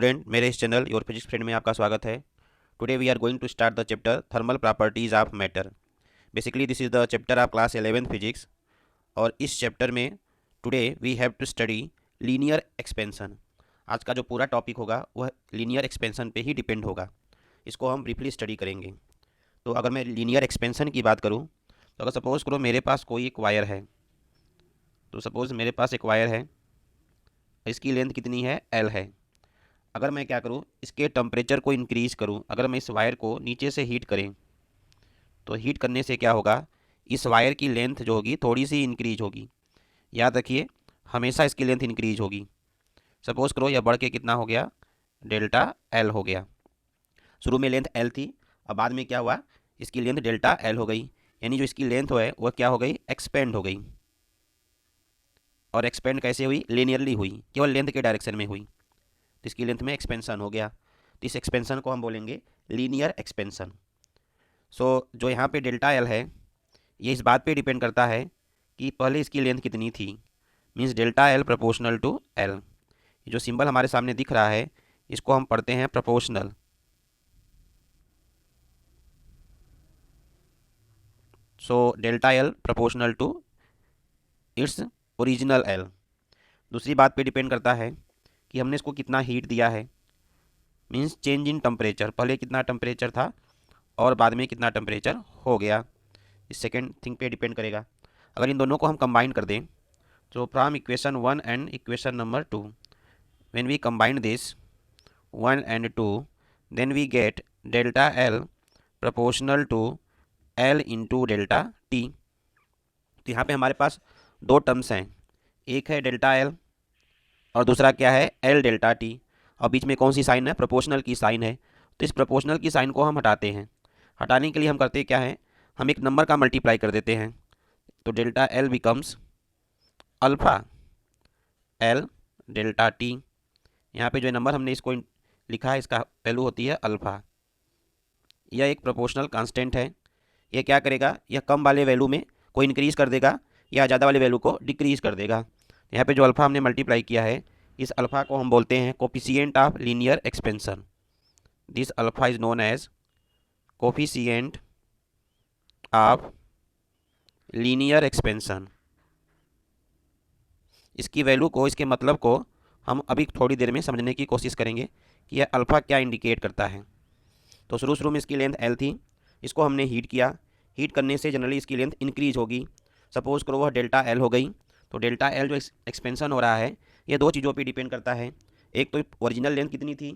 Student, मेरे इस channel your physics friend में आपका स्वागत है। Today we are going to start the chapter thermal properties of matter. Basically this is the chapter of class 11th physics. और इस चैप्टर में today we have to study linear expansion. आज का जो पूरा टॉपिक होगा वह लीनियर एक्सपेंशन पे ही डिपेंड होगा। इसको हम ब्रीफली स्टडी करेंगे। तो अगर मैं लीनियर एक्सपेंशन की बात करूँ तो अगर सपोज़ करो मेरे पास कोई एक वायर है, तो सपोज़ मेरे पास एक वायर है, इसकी लेंथ कितनी है, एल है। अगर मैं क्या करूँ, इसके टेम्परेचर को इंक्रीज़ करूँ, अगर मैं इस वायर को नीचे से हीट करें तो हीट करने से क्या होगा, इस वायर की लेंथ जो होगी थोड़ी सी इंक्रीज होगी। याद रखिए, हमेशा इसकी लेंथ इंक्रीज होगी। सपोज़ करो यह बढ़ के कितना हो गया, डेल्टा एल हो गया। शुरू में लेंथ एल थी, अब बाद में क्या हुआ, इसकी लेंथ डेल्टा एल हो गई। यानी जो इसकी लेंथ है वह क्या हो गई, एक्सपेंड हो गई। और एक्सपेंड कैसे हुई, लीनियरली हुई, केवल लेंथ के डायरेक्शन में हुई, तो इसकी लेंथ में एक्सपेंशन हो गया। तो इस एक्सपेंशन को हम बोलेंगे लीनियर एक्सपेंशन। सो जो यहाँ पे डेल्टा एल है, ये इस बात पे डिपेंड करता है कि पहले इसकी लेंथ कितनी थी। Means delta L proportional to L. जो सिंबल हमारे सामने दिख रहा है इसको हम पढ़ते हैं proportional. So delta L proportional to its original L. दूसरी बात पे डिपेंड करता है कि हमने इसको कितना हीट दिया है। मींस चेंज इन टेम्परेचर, पहले कितना टेम्परेचर था और बाद में कितना टेम्परेचर हो गया, इस सेकेंड थिंग पे डिपेंड करेगा। अगर इन दोनों को हम कंबाइन कर दें तो from equation 1 and equation number 2, when we combine this 1 and 2, then we get delta L proportional to L into delta T. तो यहाँ पे हमारे पास दो टर्म्स हैं, एक है डेल्टा एल और दूसरा क्या है, एल डेल्टा टी। और बीच में कौन सी साइन है, प्रोपोर्शनल की साइन है। तो इस प्रोपोर्शनल की साइन को हम हटाते हैं। हटाने के लिए हम करते क्या है, हम एक नंबर का मल्टीप्लाई कर देते हैं। तो delta L becomes alpha L delta T. यहाँ पे जो नंबर हमने इसको लिखा है इसका वैल्यू होती है अल्फ़ा। यह एक प्रोपोर्शनल कांस्टेंट है। यह क्या करेगा, यह कम वाले वैल्यू में को इंक्रीज़ कर देगा या ज़्यादा वाले वैल्यू को डिक्रीज़ कर देगा। यहाँ पे जो अल्फ़ा हमने मल्टीप्लाई किया है, इस अल्फ़ा को हम बोलते हैं coefficient of linear expansion. This alpha is known as coefficient of linear expansion. इसकी वैल्यू को, इसके मतलब को हम अभी थोड़ी देर में समझने की कोशिश करेंगे कि यह अल्फ़ा क्या इंडिकेट करता है। तो शुरू में इसकी लेंथ एल थी, इसको हमने हीट किया। हीट करने से जनरली इसकी लेंथ इंक्रीज होगी। सपोज़ करो वह डेल्टा एल हो गई। तो डेल्टा एल जो एक्सपेंशन हो रहा है, ये दो चीज़ों पे डिपेंड करता है। एक तो ओरिजिनल लेंथ कितनी थी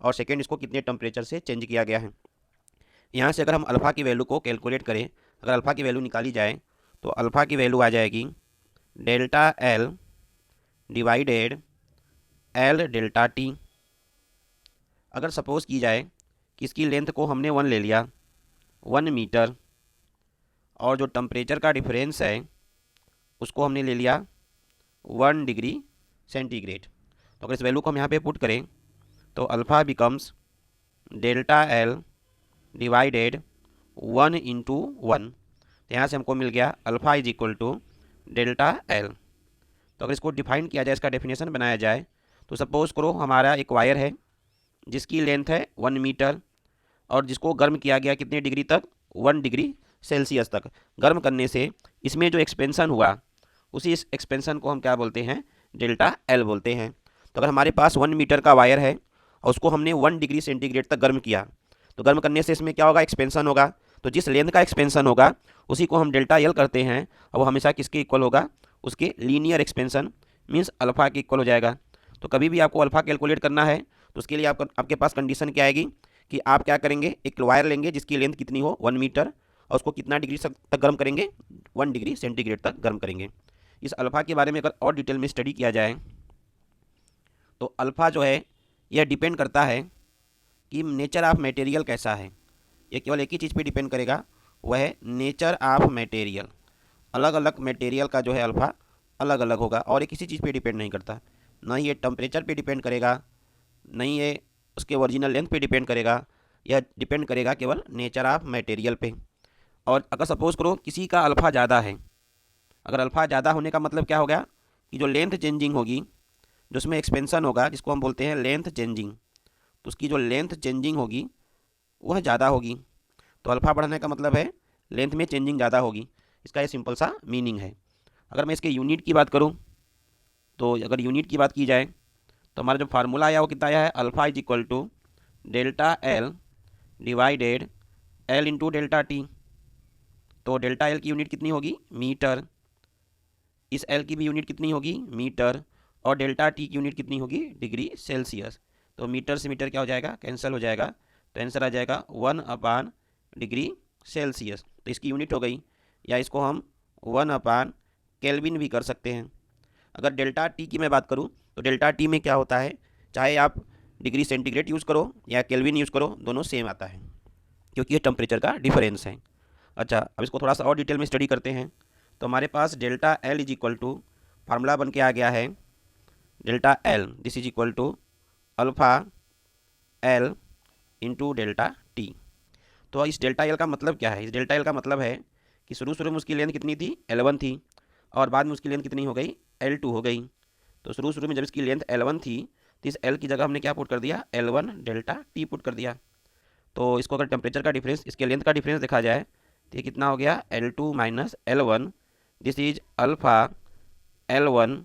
और सेकेंड इसको कितने टेम्परेचर से चेंज किया गया है। यहाँ से अगर हम अल्फ़ा की वैल्यू को कैलकुलेट करें, अगर अल्फ़ा की वैल्यू निकाली जाए तो अल्फ़ा की वैल्यू आ जाएगी delta L divided L delta T. अगर सपोज़ की जाए कि इसकी लेंथ को हमने 1 ले लिया, 1 मीटर, और जो टेम्परेचर का डिफरेंस है उसको हमने ले लिया 1 डिग्री सेंटीग्रेड। तो अगर इस वैल्यू को हम यहाँ पे पुट करें तो alpha becomes delta L divided 1 into 1। तो यहाँ से हमको मिल गया alpha is equal to delta L. तो अगर इसको डिफाइन किया जाए, इसका डेफिनेशन बनाया जाए, तो सपोज़ करो हमारा एक वायर है जिसकी लेंथ है 1 मीटर और जिसको गर्म किया गया कितने डिग्री तक, 1 डिग्री सेल्सियस तक। गर्म करने से इसमें जो एक्सपेंशन हुआ, उसी इस एक्सपेंशन को हम क्या बोलते हैं, डेल्टा एल बोलते हैं। तो अगर हमारे पास 1 मीटर का वायर है और उसको हमने 1 डिग्री सेंटीग्रेड तक गर्म किया, तो गर्म करने से इसमें क्या होगा, एक्सपेंशन होगा। तो जिस लेंथ का एक्सपेंशन होगा उसी को हम डेल्टा एल करते हैं, और वो हमेशा किसके इक्वल होगा, उसके लीनियर एक्सपेंशन मीन्स अल्फ़ा के इक्वल हो जाएगा। तो कभी भी आपको अल्फ़ा कैलकुलेट करना है तो उसके लिए आपके पास कंडीशन क्या आएगी कि आप क्या करेंगे, एक वायर लेंगे जिसकी लेंथ कितनी हो, 1 मीटर, और उसको कितना डिग्री तक गर्म करेंगे, 1 डिग्री सेंटीग्रेड तक गर्म करेंगे। इस अल्फ़ा के बारे में अगर और डिटेल में स्टडी किया जाए तो अल्फ़ा जो है यह डिपेंड करता है कि नेचर ऑफ मटेरियल कैसा है। ये केवल एक ही चीज़ पे डिपेंड करेगा, वह है नेचर ऑफ मटेरियल। अलग अलग मटेरियल का जो है अल्फ़ा अलग अलग होगा और ये किसी चीज़ पे डिपेंड नहीं करता। ना ही ये टेम्परेचर पे डिपेंड करेगा, नहीं ये उसके ओरिजिनल लेंथ पे डिपेंड करेगा। यह डिपेंड करेगा केवल नेचर ऑफ मटेरियल पे। और अगर सपोज़ करो किसी का अल्फ़ा ज़्यादा है, अगर अल्फ़ा ज़्यादा होने का मतलब क्या हो गया कि जो लेंथ चेंजिंग होगी, जो उसमें एक्सपेंशन होगा, जिसको हम बोलते हैं लेंथ चेंजिंग, तो उसकी जो लेंथ चेंजिंग होगी वह ज़्यादा होगी। तो अल्फ़ा बढ़ने का मतलब है लेंथ में चेंजिंग ज़्यादा होगी। इसका ये सिंपल सा मीनिंग है। अगर मैं इसके यूनिट की बात करूँ, तो अगर यूनिट की बात की जाए तो हमारा जो फार्मूला आया वो कितना आया है, alpha is equal to delta L divided L into delta T. तो डेल्टा एल की यूनिट कितनी होगी, मीटर। इस एल की भी यूनिट कितनी होगी, मीटर। और डेल्टा टी की यूनिट कितनी होगी, डिग्री सेल्सियस। तो मीटर से मीटर क्या हो जाएगा, कैंसिल हो जाएगा। तो आंसर आ जाएगा 1/डिग्री सेल्सियस। तो इसकी यूनिट हो गई। या इसको हम 1/केल्विन भी कर सकते हैं। अगर डेल्टा टी की मैं बात करूं तो डेल्टा टी में क्या होता है, चाहे आप डिग्री सेंटीग्रेड यूज़ करो या केल्विन यूज़ करो, दोनों सेम आता है क्योंकि ये टेम्परेचर का डिफरेंस है। अच्छा, अब इसको थोड़ा सा और डिटेल में स्टडी करते हैं। तो हमारे पास delta L is equal to, formula बन के आ गया है delta L this is equal to alpha L into delta T. तो इस डेल्टा एल का मतलब क्या है, इस डेल्टा एल का मतलब है कि शुरू शुरू में उसकी लेंथ कितनी थी, L1 थी, और बाद में उसकी लेंथ कितनी हो गई, L2 हो गई। तो शुरू शुरू में जब इसकी लेंथ L1 थी तो इस L की जगह हमने क्या पुट कर दिया, L1 डेल्टा टी पुट कर दिया। तो इसको अगर टेम्परेचर का डिफरेंस, इसके लेंथ का डिफरेंस देखा जाए तो ये कितना हो गया, L2 minus L1, this is alpha L1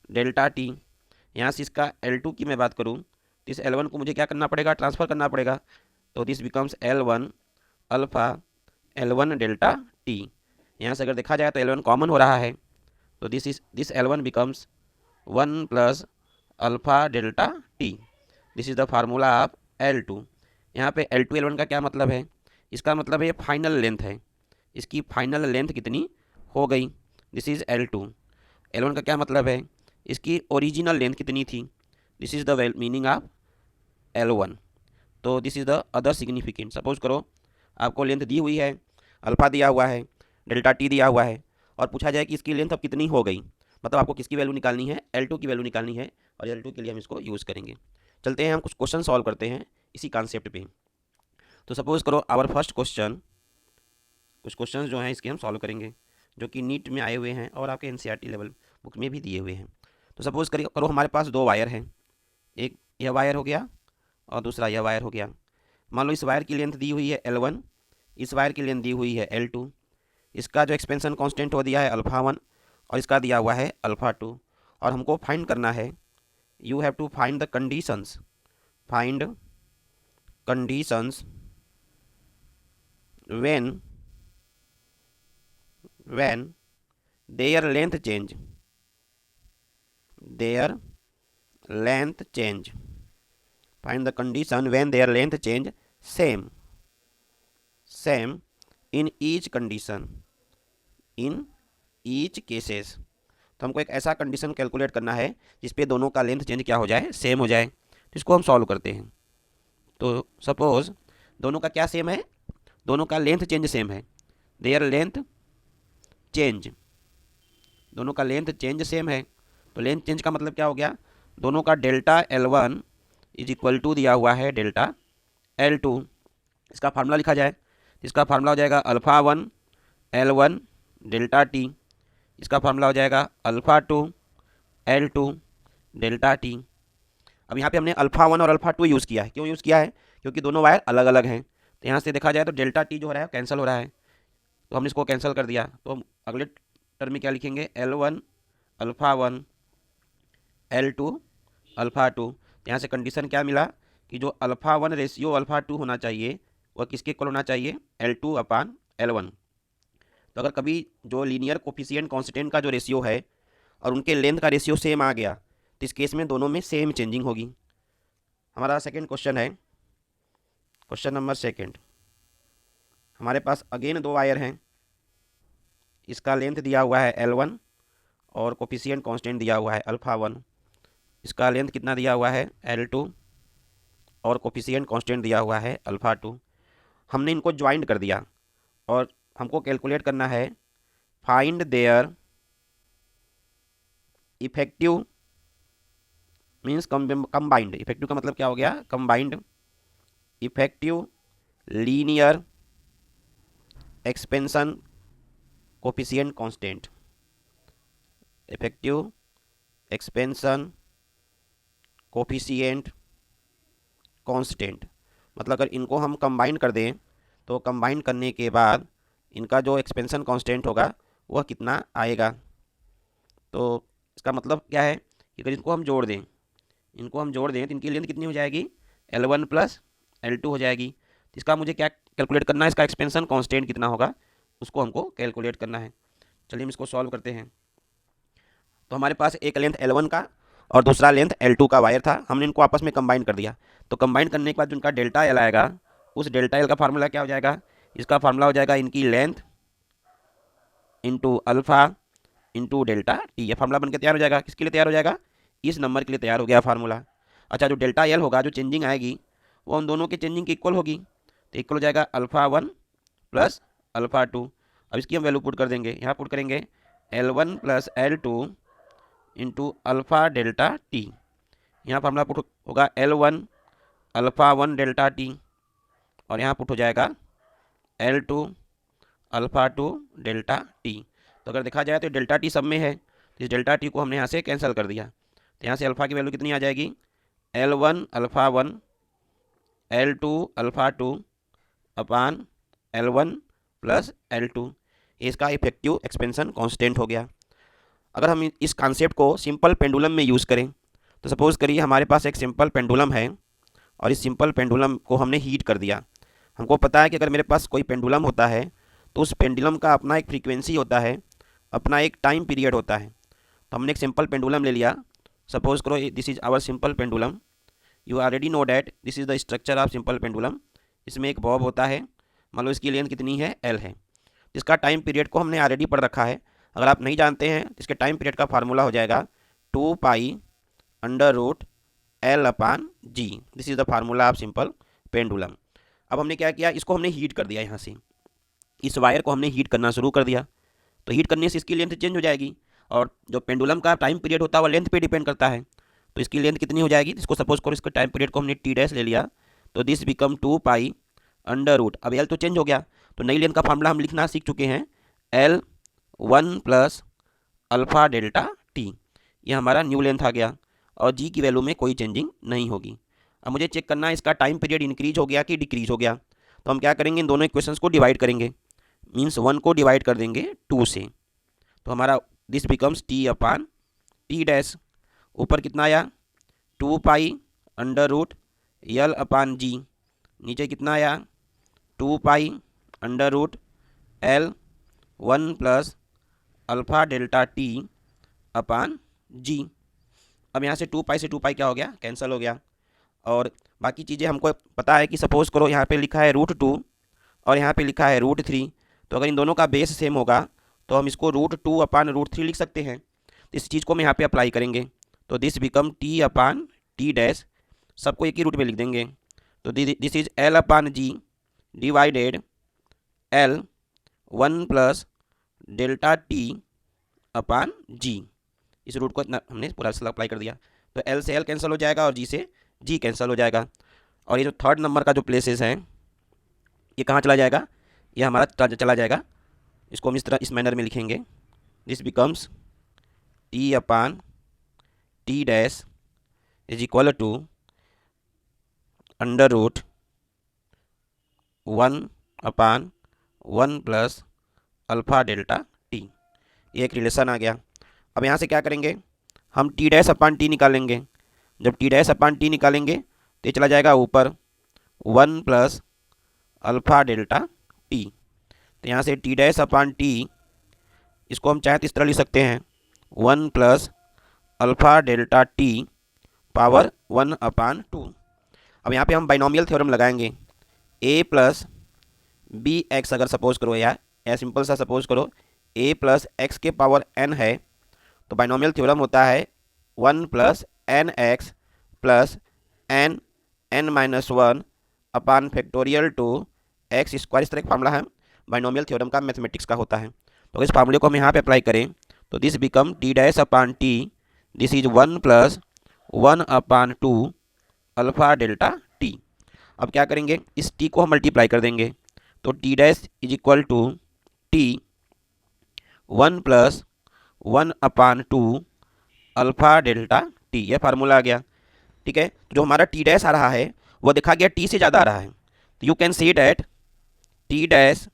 delta T. यहाँ से इसका L2 की मैं बात करूँ तो इस L1 को मुझे क्या करना पड़ेगा, ट्रांसफ़र करना पड़ेगा। तो this becomes L1 alpha L1 delta T. यहाँ से अगर देखा जाए तो L1 कॉमन हो रहा है, तो this L1 becomes 1 plus alpha delta T. This is the formula of L2। यहाँ पे L2 L1 का क्या मतलब है, इसका मतलब है ये फाइनल लेंथ है, इसकी फाइनल लेंथ कितनी हो गई, दिस इज L2। L1 का क्या मतलब है, इसकी ओरिजिनल लेंथ कितनी थी, this is the meaning of L1। तो this is the other significant. Suppose करो आपको लेंथ दी हुई है, अल्फ़ा दिया हुआ है, डेल्टा टी दिया हुआ है, और पूछा जाए कि इसकी लेंथ अब कितनी हो गई, मतलब आपको किसकी वैल्यू निकालनी है, L2 की वैल्यू निकालनी है, और L2 के लिए हम इसको यूज़ करेंगे। चलते हैं हम कुछ क्वेश्चन सॉल्व करते हैं इसी कॉन्सेप्ट पे। तो सपोज करो आवर फर्स्ट क्वेश्चन, कुछ क्वेश्चन जो हैं इसके हम सॉल्व करेंगे जो कि नीट में आए हुए हैं और आपके एनसीईआरटी लेवल बुक में भी दिए हुए हैं। तो सपोज करो हमारे पास दो वायर हैं, एक यह वायर हो गया और दूसरा यह वायर हो गया। मान लो इस वायर की लेंथ दी हुई है L1, इस वायर की लेंथ दी हुई है L2, इसका जो एक्सपेंशन कांस्टेंट हो दिया है अल्फ़ा 1 और इसका दिया हुआ है अल्फ़ा 2, और हमको फाइंड करना है, you have to find the conditions, find conditions when their length change, their length change, find the condition when their length change same in each condition, in each cases। तो हमको एक ऐसा condition calculate करना है जिसपे दोनों का length change क्या हो जाए, सेम हो जाए। तो इसको हम सॉल्व करते हैं। तो सपोज दोनों का क्या सेम है, दोनों का लेंथ चेंज सेम है, देयर लेंथ चेंज, दोनों का लेंथ चेंज सेम है। तो लेंथ चेंज का मतलब क्या हो गया, दोनों का delta L1 is equal to दिया हुआ है डेल्टा L2। इसका फार्मूला लिखा जाए, इसका फार्मूला हो जाएगा अल्फ़ा 1 L1 डेल्टा टी, इसका फार्मूला हो जाएगा अल्फ़ा 2 L2 डेल्टा टी। अब यहाँ पे हमने अल्फ़ा 1 और अल्फ़ा 2 यूज़ किया है, क्यों यूज़ किया है, क्योंकि दोनों वायर अलग अलग हैं। तो यहाँ से देखा जाए तो डेल्टा टी जो हो रहा है कैंसिल हो रहा है, तो हमने इसको कैंसिल कर दिया। तो हम अगले टर्म में क्या लिखेंगे, L1 अल्फ़ा 1 L2 अल्फ़ा 2। तो यहाँ से कंडीशन क्या मिला कि जो अल्फ़ा 1 रेशियो अल्फ़ा 2 होना चाहिए वह किसके इक्वल होना चाहिए, L2/L1। तो अगर कभी जो लीनियर कोफिशिएंट कांस्टेंट का जो रेशियो है और उनके लेंथ का रेशियो सेम आ गया तो इस केस में दोनों में सेम चेंजिंग होगी। हमारा सेकंड क्वेश्चन है, क्वेश्चन नंबर सेकंड। हमारे पास अगेन दो वायर हैं, इसका लेंथ दिया हुआ है L1 और कोफिशिएंट कांस्टेंट दिया हुआ है अल्फ़ा 1। इसका लेंथ कितना दिया हुआ है, L2, और कोफिशिएंट कांस्टेंट दिया हुआ है अल्फ़ा 2। हमने इनको ज्वाइंट कर दिया और हमको कैलकुलेट करना है find their effective, means combined, effective का मतलब क्या हो गया, combined effective linear expansion coefficient constant, effective expansion coefficient constant, मतलब अगर इनको हम कंबाइन कर दें तो कंबाइन करने के बाद इनका जो एक्सपेंशन कांस्टेंट होगा वह कितना आएगा। तो इसका मतलब क्या है कि अगर इनको हम जोड़ दें तो इनकी लेंथ कितनी हो जाएगी, L1 प्लस L2 हो जाएगी। तो इसका मुझे क्या कैलकुलेट करना है, इसका एक्सपेंशन कांस्टेंट कितना होगा उसको हमको कैलकुलेट करना है। चलिए हम इसको सॉल्व करते हैं। तो हमारे पास एक लेंथ L1 का और दूसरा लेंथ L2 का वायर था, हमने इनको आपस में कंबाइन कर दिया। तो कंबाइन करने के बाद जो उनका डेल्टा एल आएगा, उस डेल्टा एल का फार्मूला क्या हो जाएगा, इसका फार्मूला हो जाएगा इनकी length into alpha into delta T. ये फार्मूला बनकर तैयार हो जाएगा। किसके लिए तैयार हो जाएगा, इस नंबर के लिए तैयार हो गया फार्मूला। अच्छा, जो डेल्टा एल होगा, जो चेंजिंग आएगी वो उन दोनों के चेंजिंग की इक्वल होगी। तो इक्वल हो जाएगा अल्फ़ा 1 प्लस अल्फ़ा 2। अब इसकी हम वैल्यू पुट कर देंगे, यहाँ पुट करेंगे L1 plus L2 into alpha delta T. यहाँ फार्मूला पुट होगा L1 अल्फ़ा 1 डेल्टा टी और यहाँ पुट हो जाएगा L2 अल्फ़ा 2 डेल्टा टी। तो अगर देखा जाए तो डेल्टा टी सब में है, तो इस डेल्टा टी को हमने यहाँ से कैंसिल कर दिया। तो यहाँ से अल्फ़ा की वैल्यू कितनी आ जाएगी, L1 अल्फ़ा 1 L2 अल्फ़ा 2 अपान L1 प्लस L2। इसका इफेक्टिव एक्सपेंशन कांस्टेंट हो गया। अगर हम इस कॉन्सेप्ट को सिंपल पेंडुलम में यूज़ करें, तो सपोज़ करिए हमारे पास एक सिंपल पेंडुलम है और इस सिंपल पेंडुलम को हमने हीट कर दिया। हमको पता है कि अगर मेरे पास कोई पेंडुलम होता है तो उस पेंडुलम का अपना एक फ्रीक्वेंसी होता है, अपना एक टाइम पीरियड होता है। तो हमने एक सिंपल पेंडुलम ले लिया। सपोज करो this is our simple pendulum. You already know that this is the structure of simple pendulum. इसमें एक बॉब होता है, मान लो इसकी लेंथ कितनी है, L है। जिसका टाइम पीरियड को हमने ऑलरेडी पढ़ रखा है। अगर आप नहीं जानते हैं तो इसके टाइम पीरियड का फार्मूला हो जाएगा 2π√L/G। This is the formula of simple pendulum. अब हमने क्या किया, इसको हमने हीट कर दिया। यहाँ से इस वायर को हमने हीट करना शुरू कर दिया। तो हीट करने से इसकी लेंथ चेंज हो जाएगी और जो पेंडुलम का टाइम पीरियड होता है वो लेंथ पे डिपेंड करता है। तो इसकी लेंथ कितनी हो जाएगी, इसको सपोज करो इसके टाइम पीरियड को हमने T' ले लिया, तो दिस बिकम 2π √। अब L तो चेंज हो गया, तो नई लेंथ का फार्मूला हम लिखना सीख चुके हैं, L1 plus alpha delta T. ये हमारा न्यू लेंथ आ गया और G की वैल्यू में कोई चेंजिंग नहीं होगी। अब मुझे चेक करना है इसका टाइम पीरियड इंक्रीज हो गया कि डिक्रीज हो गया। तो हम क्या करेंगे, इन दोनों इक्वेशंस को डिवाइड करेंगे, मीन्स 1 को डिवाइड कर देंगे 2 से। तो हमारा दिस बिकम्स T/T'। ऊपर कितना आया, 2π√L/G। नीचे कितना आया, 2π√L1 plus alpha delta T upon G। अब यहाँ से 2π से 2π क्या हो गया, कैंसिल हो गया। और बाकी चीज़ें हमको पता है कि सपोज़ करो यहाँ पे लिखा है √2 और यहाँ पे लिखा है √3। तो अगर इन दोनों का बेस सेम होगा तो हम इसको √2 अपान √3 लिख सकते हैं। तो इस चीज़ को हम यहाँ पे अप्लाई करेंगे, तो दिस बिकम T/T'। सबको एक ही रूट में लिख देंगे। तो this is L/G divided L1 plus delta T upon G। इस रूट को इतना हमने पूरा अप्लाई कर दिया। तो L से L कैंसिल हो जाएगा और G से G कैंसिल हो जाएगा। और ये जो थर्ड नंबर का जो प्लेसेस हैं ये कहाँ चला जाएगा, ये हमारा चला जाएगा। इसको हम इस तरह इस मैनर में लिखेंगे, this becomes T/T' is equal to √1/1 plus alpha delta T. ये एक रिलेशन आ गया। अब यहाँ से क्या करेंगे, हम T'/T निकालेंगे। जब T'/T निकालेंगे तो ये चला जाएगा ऊपर 1 प्लस अल्फ़ा डेल्टा टी। तो यहाँ से T'/T इसको हम चाहे तो इस तरह लिख सकते हैं, 1 plus alpha delta T power 1/2। अब यहाँ पे हम बाइनोमियल थ्योरम लगाएंगे, a प्लस बी एक्स अगर सपोज करो, या सिंपल सा सपोज करो a प्लस एक्स के पावर n है, तो बाइनोमियल थ्योरम होता है 1 plus N X plus n n-1 upon factorial two X square. इस तरह का फार्मूला है बाइनोमियल थ्योरम का, मैथमेटिक्स का होता है। तो इस फार्मूले को हम यहाँ पे अप्लाई करें तो this become T'/T। This is 1 plus 1/2 alpha delta T. अब क्या करेंगे, इस t को हम मल्टीप्लाई कर देंगे, तो T' is equal to T 1 plus 1/2 alpha delta T. यह फार्मूला आ गया। ठीक है, तो जो हमारा T' आ रहा है वो देखा गया टी से ज़्यादा आ रहा है, तो you can see that T dash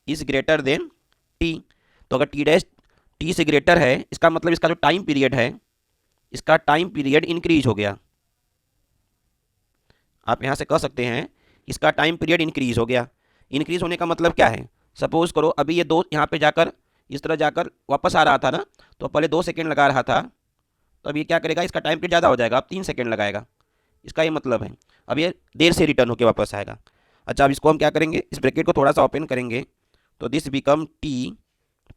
is greater than T. तो अगर टी डैश टी से ग्रेटर है, इसका मतलब इसका जो टाइम पीरियड है, इसका टाइम पीरियड इंक्रीज हो गया। आप यहाँ से कह सकते हैं इसका टाइम पीरियड इंक्रीज हो गया। इंक्रीज होने का मतलब क्या है? सपोज करो अभी ये दो यहाँ पे जाकर इस तरह जाकर वापस आ रहा था ना, तो पहले 2 सेकेंड लगा रहा था, तो अब ये क्या करेगा, इसका टाइम पीरियड ज़्यादा हो जाएगा, अब 3 सेकेंड लगाएगा। इसका ये मतलब है अब ये देर से रिटर्न होकर वापस आएगा। अच्छा, अब इसको हम क्या करेंगे, इस ब्रैकेट को थोड़ा सा ओपन करेंगे, तो this become T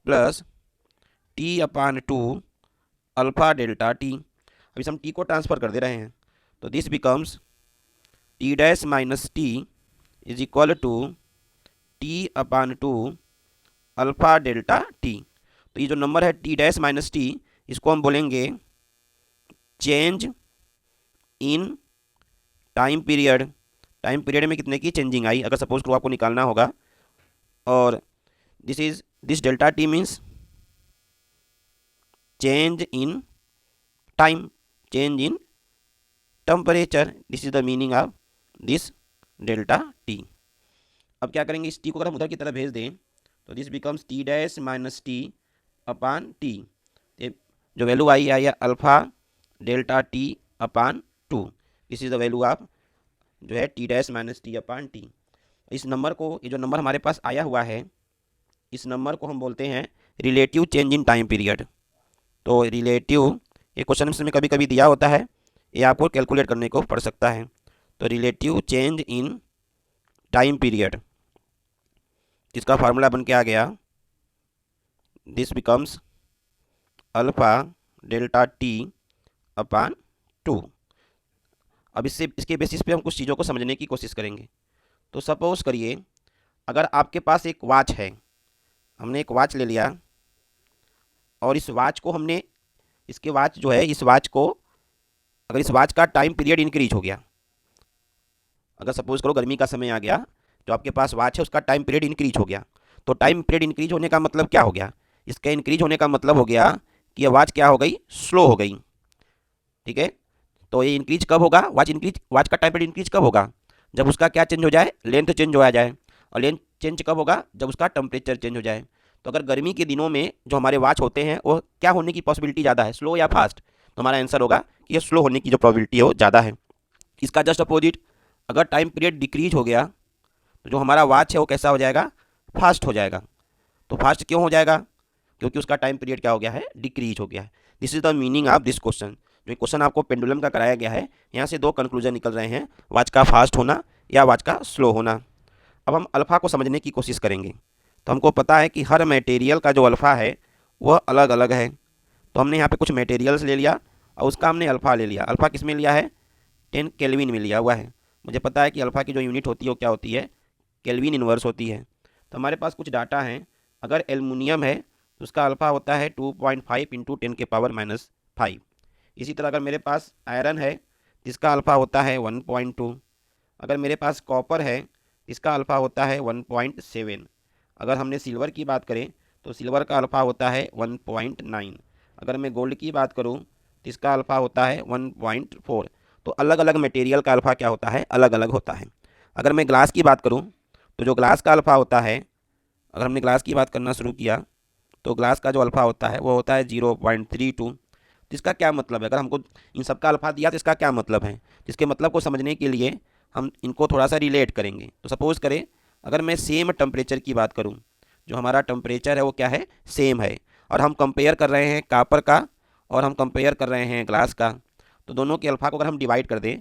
plus T upon 2 alpha delta T. अब इस हम टी को ट्रांसफर कर दे रहे हैं, तो this becomes T dash minus T is equal to T upon 2 alpha delta T. तो ये जो नंबर है टी डैश माइनस टी, इसको हम बोलेंगे change in time period. Time period में कितने की चेंजिंग आई, अगर सपोज करो आपको निकालना होगा, और this delta T means change in time, change in temperature, this is the meaning of this delta T. अब क्या करेंगे, इस टी को अगर हम उधर की तरफ भेज दें, तो this becomes T dash minus T upon T. जो वैल्यू आई है alpha delta T upon 2, this is the value of जो है T dash minus T upon T. इस नंबर को, ये जो नंबर हमारे पास आया हुआ है, इस नंबर को हम बोलते हैं relative change in time period. तो रिलेटिव, ये क्वेश्चन में कभी कभी दिया होता है, ये आपको कैलकुलेट करने को पड़ सकता है। तो relative change in time period, जिसका फार्मूला बन के आ गया, this becomes alpha delta T upon 2। अब इसके बेसिस पे हम कुछ चीज़ों को समझने की कोशिश करेंगे। तो सपोज करिए अगर आपके पास एक वॉच है, हमने एक वॉच ले लिया, और इस वॉच को हमने, इसके वॉच जो है, इस वॉच को, अगर इस वॉच का टाइम पीरियड इंक्रीज हो गया, अगर सपोज करो गर्मी का समय आ गया, जो आपके पास वॉच है उसका टाइम पीरियड इंक्रीज हो गया, तो टाइम पीरियड इंक्रीज होने का मतलब क्या हो गया, इसका इंक्रीज होने का मतलब हो गया कि यह वॉच क्या हो गई, स्लो हो गई। ठीक है, तो ये इंक्रीज कब होगा, वॉच का टाइम पीरियड इंक्रीज कब होगा, जब उसका क्या चेंज हो जाए, लेंथ चेंज हो जाए। और लेंथ चेंज कब होगा, जब उसका टेम्परेचर चेंज हो जाए। तो अगर गर्मी के दिनों में जो हमारे वॉच होते हैं वो क्या होने की पॉसिबिलिटी ज़्यादा है, स्लो या फास्ट, तो हमारा आंसर होगा कि ये स्लो होने की जो प्रोबेबिलिटी है वो ज़्यादा है। इसका जस्ट अपोजिट, अगर टाइम पीरियड डिक्रीज हो गया, तो जो हमारा वॉच है वो कैसा हो जाएगा, फास्ट हो जाएगा। तो फास्ट क्यों हो जाएगा, क्योंकि उसका टाइम पीरियड क्या हो गया है, डिक्रीज हो गया है। This is the meaning of this question. जो क्वेश्चन आपको पेंडुलम का कराया गया है, यहाँ से 2 कंक्लूजन निकल रहे हैं, वॉच का फास्ट होना या वॉच का स्लो होना। अब हम अल्फ़ा को समझने की कोशिश करेंगे। तो हमको पता है कि हर मटेरियल का जो अल्फ़ा है वह अलग अलग है। तो हमने यहाँ पे कुछ मटेरियल्स ले लिया और उसका हमने अल्फ़ा ले लिया। अल्फ़ा किस में लिया है, 10 केल्विन में लिया हुआ है। मुझे पता है कि अल्फ़ा की जो यूनिट होती है वो क्या होती है, केल्विन इन्वर्स होती है। तो हमारे पास कुछ डाटा हैं, अगर एल्युमिनियम है तो उसका अल्फ़ा होता है 2.5 इंटू 10⁻⁵। इसी तरह अगर मेरे पास आयरन है जिसका अल्फ़ा होता है 1.2। अगर मेरे पास कॉपर है इसका अल्फ़ा होता है 1.7। अगर हमने सिल्वर की बात करें तो सिल्वर का अल्फ़ा होता है 1.9। अगर मैं गोल्ड की बात करूं तो इसका अल्फ़ा होता है 1.4। तो अलग अलग मटेरियल का अल्फ़ा क्या होता है, अलग अलग होता है। अगर मैं ग्लास की बात करूं तो जो ग्लास का अल्फ़ा होता है, अगर हमने ग्लास की बात करना शुरू किया तो ग्लास का जो अल्फ़ा होता है वो होता है 0.32। तो इसका क्या मतलब है, अगर हमको इन सब का अल्फ़ा दिया तो इसका क्या मतलब है, जिसके मतलब को समझने के लिए हम इनको थोड़ा सा रिलेट करेंगे। तो सपोज़ करें अगर मैं सेम टेम्परेचर की बात करूं, जो हमारा टेम्परेचर है वो क्या है, सेम है, और हम कंपेयर कर रहे हैं कॉपर का और हम कंपेयर कर रहे हैं ग्लास का, तो दोनों के अल्फ़ा को अगर हम डिवाइड कर दें,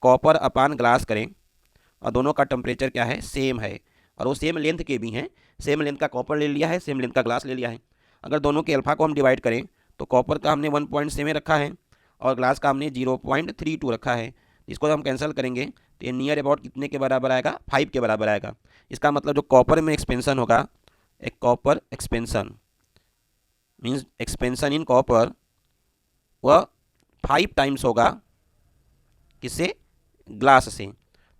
कॉपर अपान ग्लास करें, और दोनों का टेम्परेचर क्या है, सेम है, और वो सेम लेंथ के भी हैं। सेम लेंथ का कॉपर ले लिया है, सेम लेंथ का ग्लास ले लिया है। अगर दोनों के अल्फ़ा को हम डिवाइड करें तो कॉपर का हमने 1.7 रखा है और ग्लास का हमने 0.32 रखा है। इसको हम कैंसिल करेंगे तो ये नियर अबाउट कितने के बराबर आएगा, 5 के बराबर आएगा। इसका मतलब जो कॉपर में एक्सपेंसन होगा, एक copper expansion means expansion in copper, वह 5 टाइम्स होगा किससे, ग्लास से।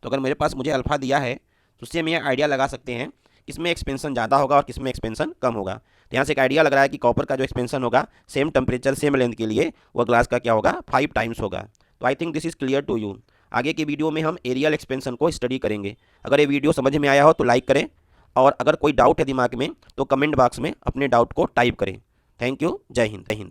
तो अगर मेरे पास मुझे अल्फ़ा दिया है तो उससे हम ये आइडिया लगा सकते हैं किसमें एक्सपेंसन ज़्यादा होगा और किसमें एक्सपेंसन कम होगा। तो यहाँ से एक आइडिया लग रहा है कि कॉपर का जो एक्सपेंसन होगा सेम टेम्परेचर सेम लेंथ के लिए, वह ग्लास का क्या होगा, 5 टाइम्स होगा। तो I think this is clear to you. आगे की वीडियो में हम एरियल एक्सपेंशन को स्टडी करेंगे। अगर ये वीडियो समझ में आया हो तो लाइक करें, और अगर कोई डाउट है दिमाग में तो कमेंट बॉक्स में अपने डाउट को टाइप करें। Thank you. जय हिंद।